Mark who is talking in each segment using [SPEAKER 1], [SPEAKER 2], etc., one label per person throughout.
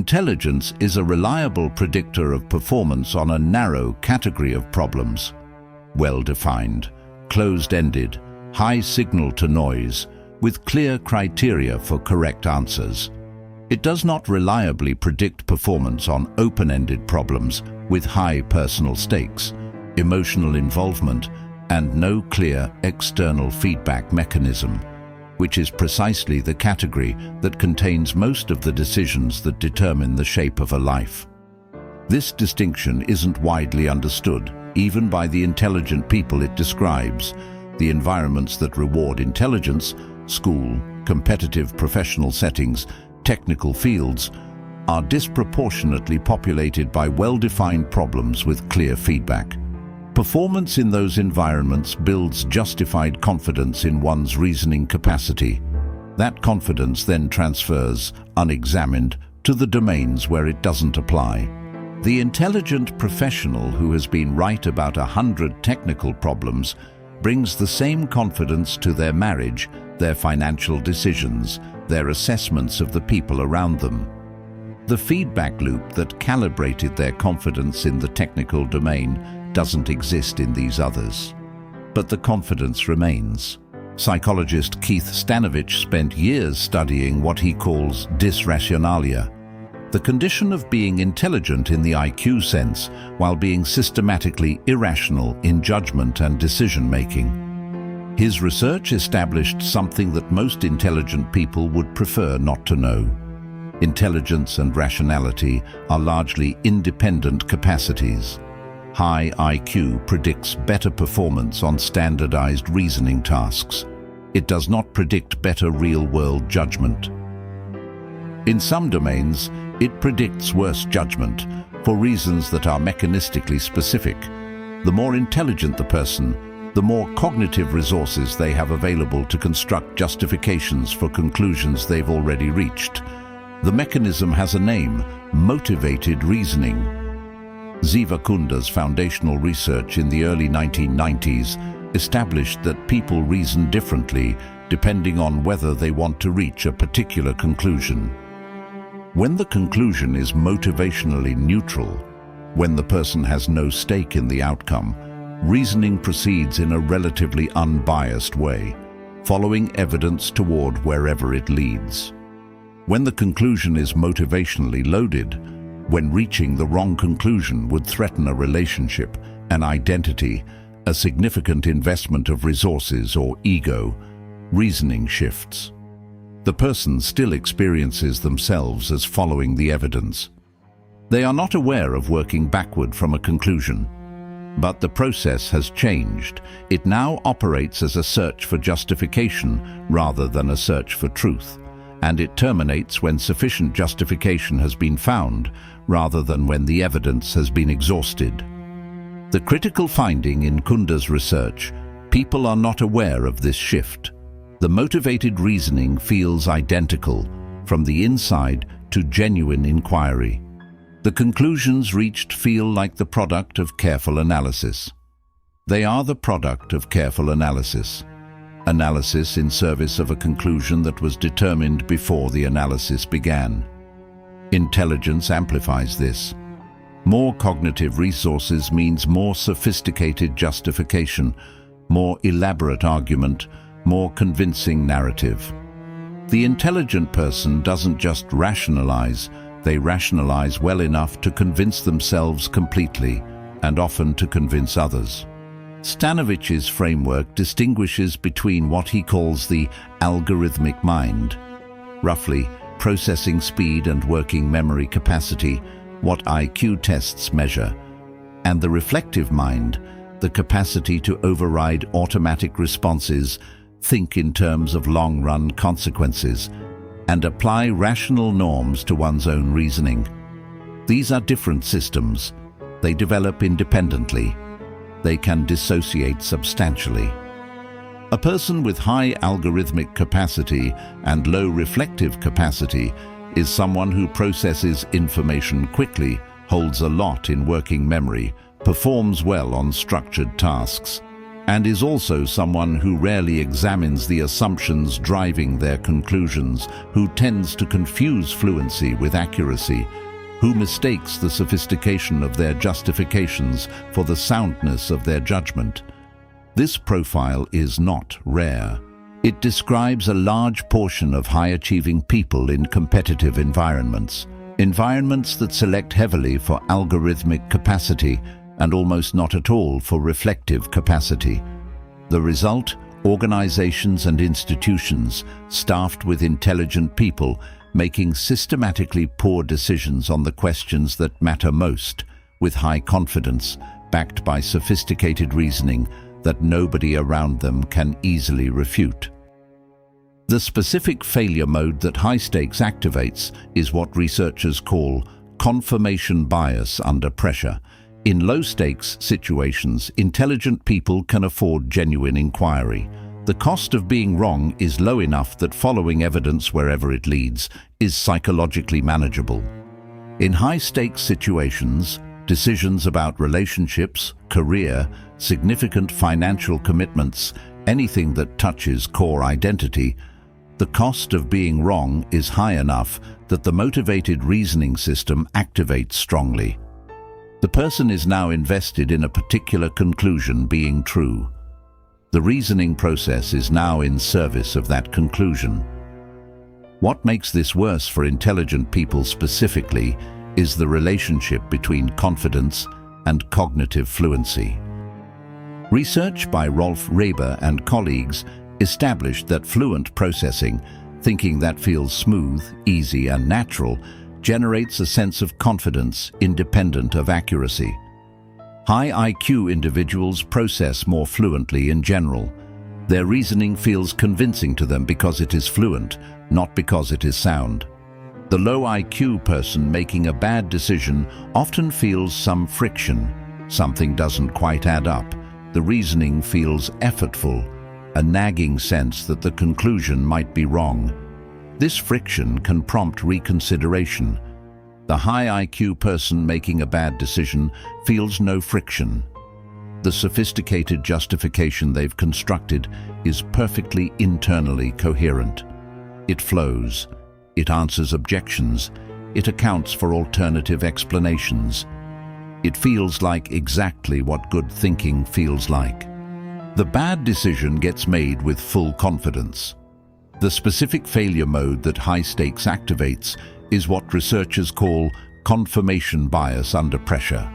[SPEAKER 1] Intelligence is a reliable predictor of performance on a narrow category of problems. Well-defined, closed-ended, high signal-to-noise, with clear criteria for correct answers. It does not reliably predict performance on open-ended problems with high personal stakes, emotional involvement, and no clear external feedback mechanism, which is precisely the category that contains most of the decisions that determine the shape of a life. This distinction isn't widely understood, even by the intelligent people it describes. The environments that reward intelligence, school, competitive professional settings, technical fields, are disproportionately populated by well-defined problems with clear feedback. Performance in those environments builds justified confidence in one's reasoning capacity. That confidence then transfers, unexamined, to the domains where it doesn't apply. The intelligent professional who has been right about 100 technical problems brings the same confidence to their marriage, their financial decisions, their assessments of the people around them. The feedback loop that calibrated their confidence in the technical domain doesn't exist in these others. But the confidence remains. Psychologist Keith Stanovich spent years studying what he calls dysrationalia, the condition of being intelligent in the IQ sense while being systematically irrational in judgment and decision-making. His research established something that most intelligent people would prefer not to know. Intelligence and rationality are largely independent capacities. High IQ predicts better performance on standardized reasoning tasks. It does not predict better real-world judgment. In some domains, it predicts worse judgment for reasons that are mechanistically specific. The more intelligent the person, the more cognitive resources they have available to construct justifications for conclusions they've already reached. The mechanism has a name: motivated reasoning. Ziva Kunda's foundational research in the early 1990s established that people reason differently depending on whether they want to reach a particular conclusion. When the conclusion is motivationally neutral, when the person has no stake in the outcome, reasoning proceeds in a relatively unbiased way, following evidence toward wherever it leads. When the conclusion is motivationally loaded, when reaching the wrong conclusion would threaten a relationship, an identity, a significant investment of resources or ego, reasoning shifts. The person still experiences themselves as following the evidence. They are not aware of working backward from a conclusion. But the process has changed. It now operates as a search for justification rather than a search for truth. And it terminates when sufficient justification has been found, rather than when the evidence has been exhausted. The critical finding in Kunda's research: people are not aware of this shift. The motivated reasoning feels identical, from the inside to genuine inquiry. The conclusions reached feel like the product of careful analysis. They are the product of careful analysis. Analysis in service of a conclusion that was determined before the analysis began. Intelligence amplifies this. More cognitive resources means more sophisticated justification, more elaborate argument, more convincing narrative. The intelligent person doesn't just rationalize, they rationalize well enough to convince themselves completely, and often to convince others. Stanovich's framework distinguishes between what he calls the algorithmic mind, roughly processing speed and working memory capacity, what IQ tests measure, and the reflective mind, the capacity to override automatic responses, think in terms of long-run consequences, and apply rational norms to one's own reasoning. These are different systems. They develop independently. They can dissociate substantially. A person with high algorithmic capacity and low reflective capacity is someone who processes information quickly, holds a lot in working memory, performs well on structured tasks. and is also someone who rarely examines the assumptions driving their conclusions, who tends to confuse fluency with accuracy, who mistakes the sophistication of their justifications for the soundness of their judgment. This profile is not rare. It describes a large portion of high-achieving people in competitive environments that select heavily for algorithmic capacity and almost not at all for reflective capacity. The result? Organizations and institutions staffed with intelligent people making systematically poor decisions on the questions that matter most, with high confidence, backed by sophisticated reasoning that nobody around them can easily refute. The specific failure mode that high stakes activates is what researchers call confirmation bias under pressure. In low-stakes situations, intelligent people can afford genuine inquiry. The cost of being wrong is low enough that following evidence wherever it leads is psychologically manageable. In high-stakes situations, decisions about relationships, career, significant financial commitments, anything that touches core identity, the cost of being wrong is high enough that the motivated reasoning system activates strongly. The person is now invested in a particular conclusion being true. The reasoning process is now in service of that conclusion. What makes this worse for intelligent people specifically is the relationship between confidence and cognitive fluency. Research by Rolf Reber and colleagues established that fluent processing, thinking that feels smooth, easy, and natural, generates a sense of confidence independent of accuracy. High IQ individuals process more fluently in general. Their reasoning feels convincing to them because it is fluent, not because it is sound. The low IQ person making a bad decision often feels some friction. Something doesn't quite add up. The reasoning feels effortful, a nagging sense that the conclusion might be wrong. This friction can prompt reconsideration. The high IQ person making a bad decision feels no friction. The sophisticated justification they've constructed is perfectly internally coherent. It flows. It answers objections. It accounts for alternative explanations. It feels like exactly what good thinking feels like. The bad decision gets made with full confidence. The specific failure mode that high stakes activates is what researchers call confirmation bias under pressure.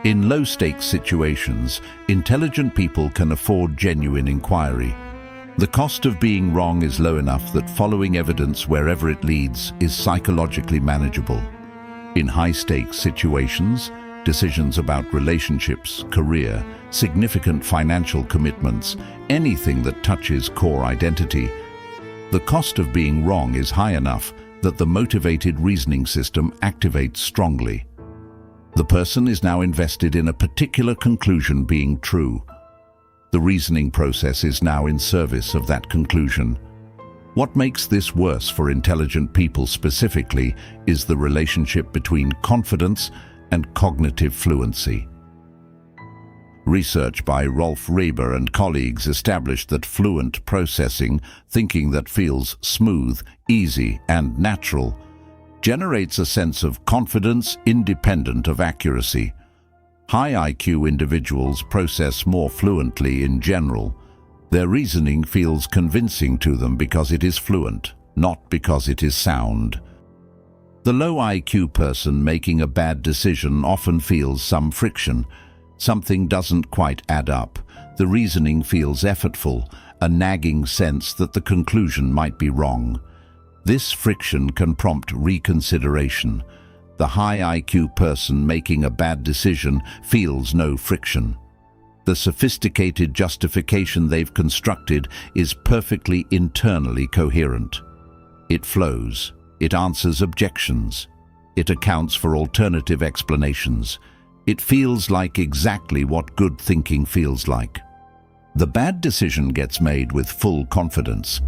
[SPEAKER 1] In low-stakes situations, intelligent people can afford genuine inquiry. The cost of being wrong is low enough that following evidence wherever it leads is psychologically manageable. In high-stakes situations, decisions about relationships, career, significant financial commitments, anything that touches core identity, the cost of being wrong is high enough that the motivated reasoning system activates strongly. The person is now invested in a particular conclusion being true. The reasoning process is now in service of that conclusion. What makes this worse for intelligent people specifically is the relationship between confidence and cognitive fluency. Research by Rolf Reber and colleagues established that fluent processing, thinking that feels smooth, easy, and natural, generates a sense of confidence independent of accuracy. High IQ individuals process more fluently in general. Their reasoning feels convincing to them because it is fluent, not because it is sound. The low IQ person making a bad decision often feels some friction. Something doesn't quite add up. The reasoning feels effortful, a nagging sense that the conclusion might be wrong. This friction can prompt reconsideration. The high IQ person making a bad decision feels no friction. The sophisticated justification they've constructed is perfectly internally coherent. It flows. It answers objections. It accounts for alternative explanations. It feels like exactly what good thinking feels like. The bad decision gets made with full confidence.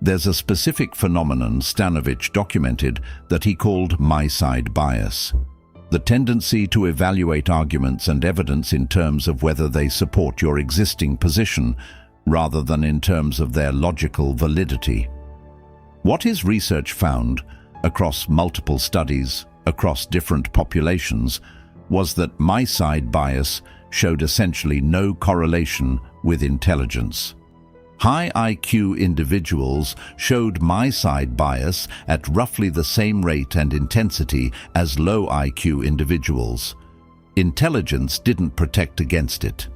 [SPEAKER 1] There's a specific phenomenon Stanovich documented that he called my side bias. The tendency to evaluate arguments and evidence in terms of whether they support your existing position, rather than in terms of their logical validity. What his research found, across multiple studies, across different populations, was that my side bias showed essentially no correlation with intelligence. High IQ individuals showed my side bias at roughly the same rate and intensity as low IQ individuals. Intelligence didn't protect against it.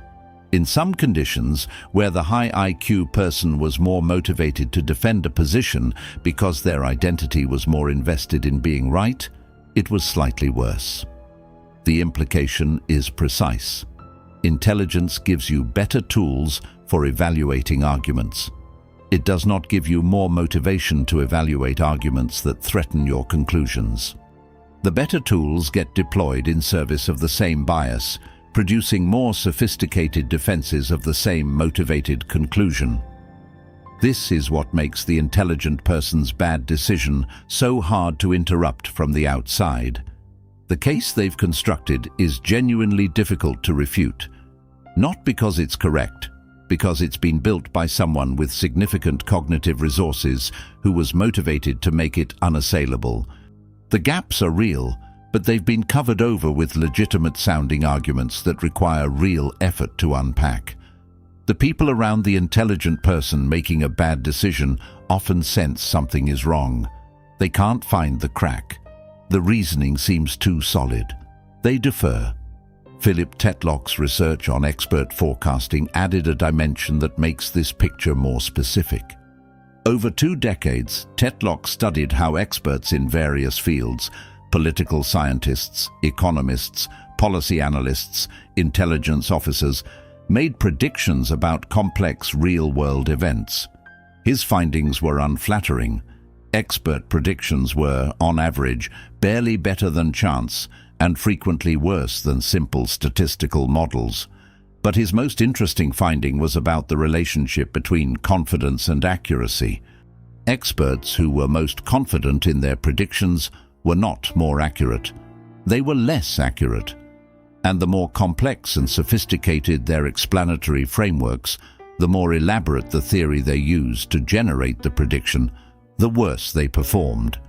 [SPEAKER 1] In some conditions, where the high IQ person was more motivated to defend a position because their identity was more invested in being right, it was slightly worse. The implication is precise. Intelligence gives you better tools for evaluating arguments. It does not give you more motivation to evaluate arguments that threaten your conclusions. The better tools get deployed in service of the same bias, producing more sophisticated defenses of the same motivated conclusion. This is what makes the intelligent person's bad decision so hard to interrupt from the outside. The case they've constructed is genuinely difficult to refute, not because it's correct, because it's been built by someone with significant cognitive resources who was motivated to make it unassailable. The gaps are real, but they've been covered over with legitimate-sounding arguments that require real effort to unpack. The people around the intelligent person making a bad decision often sense something is wrong. They can't find the crack. The reasoning seems too solid. They defer. Philip Tetlock's research on expert forecasting added a dimension that makes this picture more specific. Over 2 decades, Tetlock studied how experts in various fields, political scientists, economists, policy analysts, intelligence officers, made predictions about complex real-world events. His findings were unflattering. Expert predictions were, on average, barely better than chance and frequently worse than simple statistical models. But his most interesting finding was about the relationship between confidence and accuracy. Experts who were most confident in their predictions were not more accurate. They were less accurate. And the more complex and sophisticated their explanatory frameworks, the more elaborate the theory they used to generate the prediction, the worse they performed.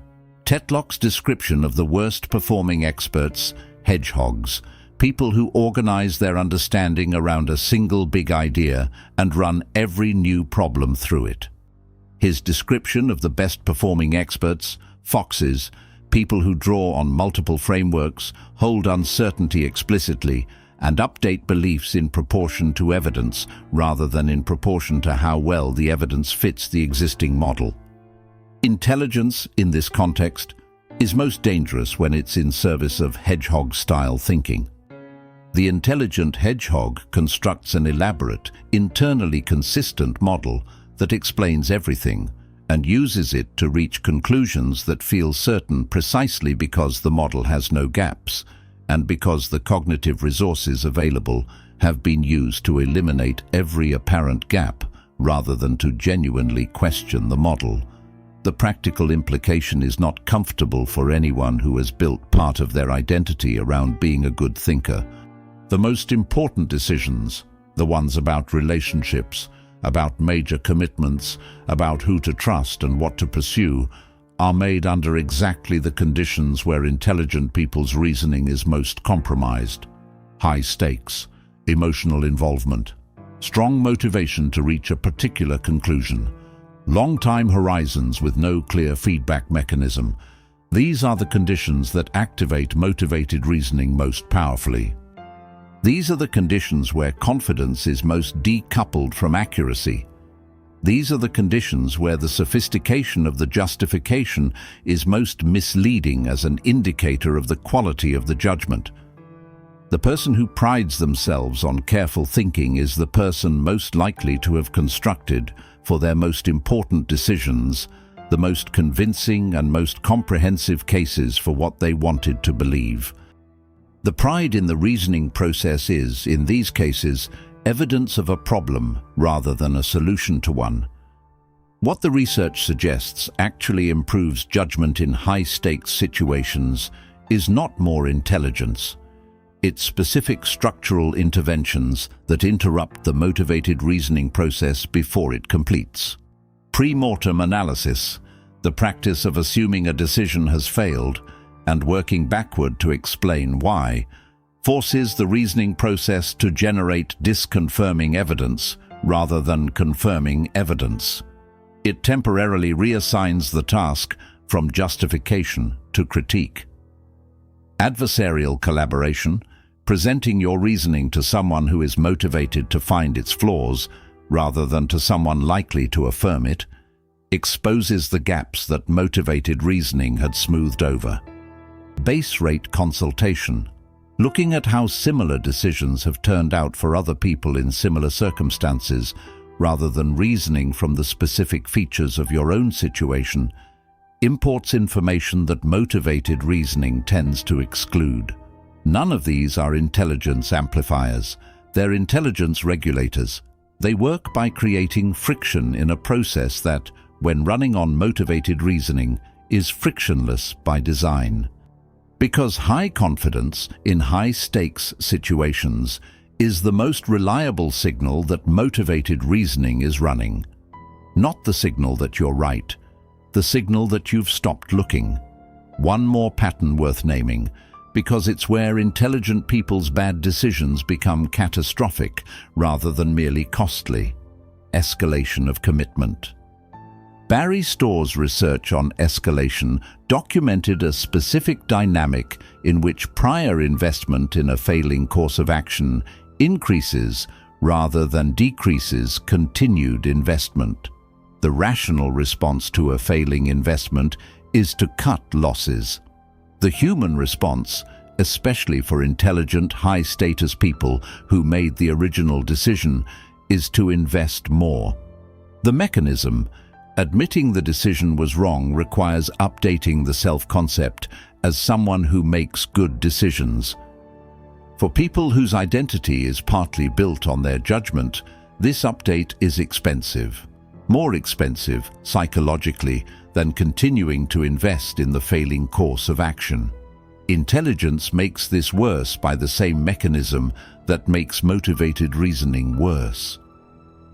[SPEAKER 1] Tetlock's description of the worst-performing experts, hedgehogs, people who organize their understanding around a single big idea and run every new problem through it. His description of the best-performing experts, foxes, people who draw on multiple frameworks, hold uncertainty explicitly, and update beliefs in proportion to evidence rather than in proportion to how well the evidence fits the existing model. Intelligence, in this context, is most dangerous when it's in service of hedgehog-style thinking. The intelligent hedgehog constructs an elaborate, internally consistent model that explains everything, and uses it to reach conclusions that feel certain precisely because the model has no gaps, and because the cognitive resources available have been used to eliminate every apparent gap rather than to genuinely question the model. The practical implication is not comfortable for anyone who has built part of their identity around being a good thinker. The most important decisions, the ones about relationships, about major commitments, about who to trust and what to pursue, are made under exactly the conditions where intelligent people's reasoning is most compromised. High stakes, emotional involvement, strong motivation to reach a particular conclusion, long-time horizons with no clear feedback mechanism. These are the conditions that activate motivated reasoning most powerfully. These are the conditions where confidence is most decoupled from accuracy. These are the conditions where the sophistication of the justification is most misleading as an indicator of the quality of the judgment. The person who prides themselves on careful thinking is the person most likely to have constructed, for their most important decisions, the most convincing and most comprehensive cases for what they wanted to believe. The pride in the reasoning process is, in these cases, evidence of a problem rather than a solution to one. What the research suggests actually improves judgment in high-stakes situations is not more intelligence. It's specific structural interventions that interrupt the motivated reasoning process before it completes. Pre-mortem analysis, the practice of assuming a decision has failed and working backward to explain why, forces the reasoning process to generate disconfirming evidence rather than confirming evidence. It temporarily reassigns the task from justification to critique. Adversarial collaboration, presenting your reasoning to someone who is motivated to find its flaws rather than to someone likely to affirm it, exposes the gaps that motivated reasoning had smoothed over. Base rate consultation, looking at how similar decisions have turned out for other people in similar circumstances rather than reasoning from the specific features of your own situation, imports information that motivated reasoning tends to exclude. None of these are intelligence amplifiers. They're intelligence regulators. They work by creating friction in a process that, when running on motivated reasoning, is frictionless by design. Because high confidence in high-stakes situations is the most reliable signal that motivated reasoning is running. Not the signal that you're right, the signal that you've stopped looking. One more pattern worth naming, because it's where intelligent people's bad decisions become catastrophic rather than merely costly. Escalation of commitment. Barry Storr's research on escalation documented a specific dynamic in which prior investment in a failing course of action increases rather than decreases continued investment. The rational response to a failing investment is to cut losses. The human response, especially for intelligent, high-status people who made the original decision, is to invest more. The mechanism, admitting the decision was wrong, requires updating the self-concept as someone who makes good decisions. For people whose identity is partly built on their judgment, this update is expensive. More expensive, psychologically, than continuing to invest in the failing course of action. Intelligence makes this worse by the same mechanism that makes motivated reasoning worse.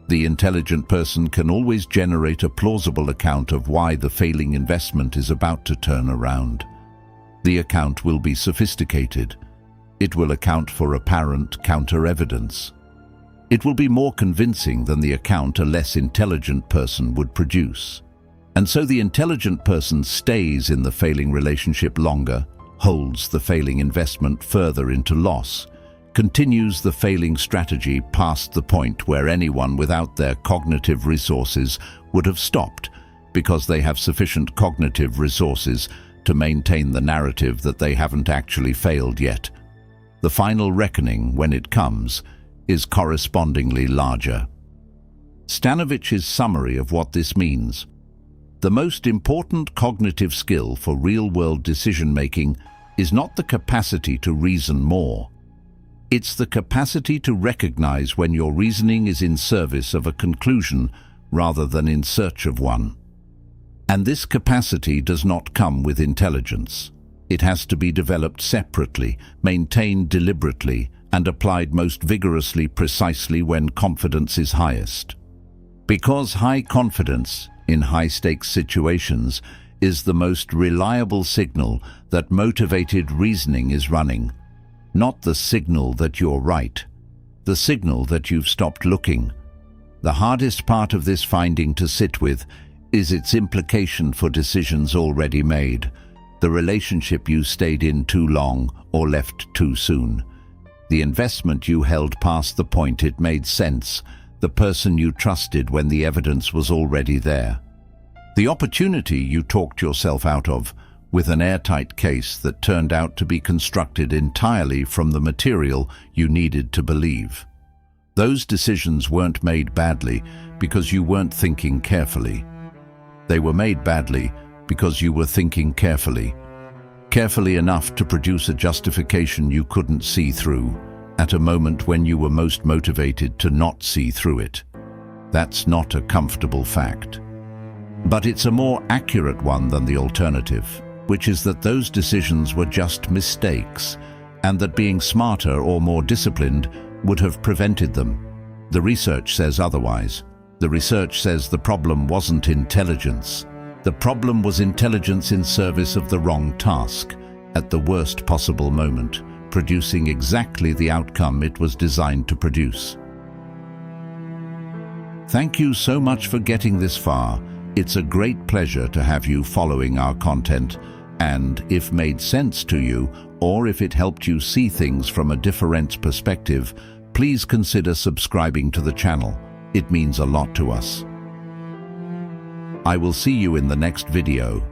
[SPEAKER 1] The intelligent person can always generate a plausible account of why the failing investment is about to turn around. The account will be sophisticated. It will account for apparent counter-evidence. It will be more convincing than the account a less intelligent person would produce. And so the intelligent person stays in the failing relationship longer, holds the failing investment further into loss, continues the failing strategy past the point where anyone without their cognitive resources would have stopped, because they have sufficient cognitive resources to maintain the narrative that they haven't actually failed yet. The final reckoning, when it comes, is correspondingly larger. Stanovich's summary of what this means. The most important cognitive skill for real-world decision-making is not the capacity to reason more. It's the capacity to recognize when your reasoning is in service of a conclusion rather than in search of one. And this capacity does not come with intelligence. It has to be developed separately, maintained deliberately, and applied most vigorously precisely when confidence is highest. Because high confidence in high-stakes situations is the most reliable signal that motivated reasoning is running. Not the signal that you're right, the signal that you've stopped looking. The hardest part of this finding to sit with is its implication for decisions already made, the relationship you stayed in too long or left too soon, the investment you held past the point it made sense, the person you trusted when the evidence was already there, the opportunity you talked yourself out of with an airtight case that turned out to be constructed entirely from the material you needed to believe. Those decisions weren't made badly because you weren't thinking carefully. They were made badly because you were thinking carefully enough to produce a justification you couldn't see through, at a moment when you were most motivated to not see through it. That's not a comfortable fact. But it's a more accurate one than the alternative. which is that those decisions were just mistakes, and that being smarter or more disciplined would have prevented them. The research says otherwise. The research says the problem wasn't intelligence. The problem was intelligence in service of the wrong task, at the worst possible moment, producing exactly the outcome it was designed to produce. Thank you so much for getting this far. It's a great pleasure to have you following our content, and if made sense to you, or if it helped you see things from a different perspective, please consider subscribing to the channel. It means a lot to us. I will see you in the next video.